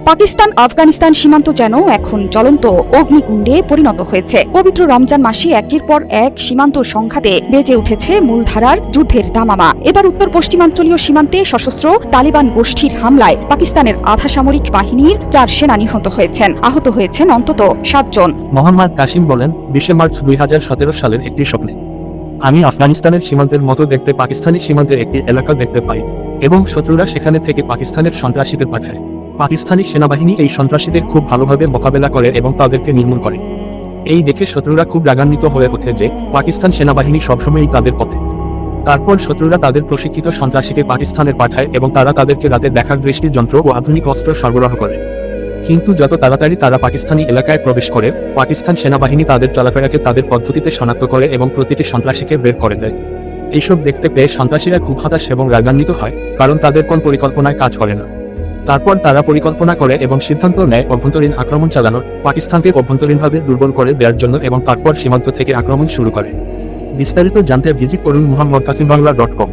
পাকিস্তান আফগানিস্তান সীমান্ত যেন এখন জ্বলন্ত অগ্নিকুণ্ডে পরিণত হয়েছে। পবিত্র রমজান মাসে একের পর এক সীমান্ত সংঘাতে বেজে উঠেছে মূলধারার যুদ্ধের দামামা। এবার উত্তর পশ্চিমাঞ্চলীয় সীমান্তে সশস্ত্র তালিবান গোষ্ঠীর হামলায় পাকিস্তানের আধা সামরিক বাহিনীর 4 সেনা নিহত হয়েছেন, আহত হয়েছেন অন্তত 7 জন। মোহাম্মদ কাসিম বলেন, 20 মার্চ 2017 সালের একটি স্বপ্নে আমি আফগানিস্তানের সীমান্তের মতো দেখতে পাকিস্তানি সীমান্তের একটি এলাকা দেখতে পাই এবং শত্রুরা সেখানে থেকে পাকিস্তানের সন্ত্রাসীদের পাঠায়। পাকিস্তানি সেনাবাহিনী এই সন্ত্রাসীদের খুব ভালোভাবে মোকাবেলা করে এবং তাদেরকে নির্মূল করে। এই দেখে শত্রুরা খুব রাগান্বিত হয়ে ওঠে যে পাকিস্তান সেনাবাহিনী সবসময়ই তাদের পথে। তারপর শত্রুরা তাদের প্রশিক্ষিত সন্ত্রাসীকে পাকিস্তানের পাঠায় এবং তারা তাদেরকে রাতে দেখার দৃষ্টি যন্ত্র ও আধুনিক অস্ত্র সরবরাহ করে। কিন্তু যত তাড়াতাড়ি তারা পাকিস্তানি এলাকায় প্রবেশ করে, পাকিস্তান সেনাবাহিনী তাদের চলাফেরাকে তাদের পদ্ধতিতে শনাক্ত করে এবং প্রতিটি সন্ত্রাসীকে বের করে দেয়। এইসব দেখতে পেয়ে সন্ত্রাসীরা খুব হতাশ এবং রাগান্বিত হয়, কারণ তাদের কোন পরিকল্পনায় কাজ করে না। তারপর তারা পরিকল্পনা করে এবং সিদ্ধান্ত নেয় অভ্যন্তরীণ আক্রমণ চালানোর, পাকিস্তানকে অভ্যন্তরীণভাবে দুর্বল করে দেওয়ার জন্য, এবং তারপর সীমান্ত থেকে আক্রমণ শুরু করে। বিস্তারিত জানতে ভিজিট করুন muhammadkasimBangla.com।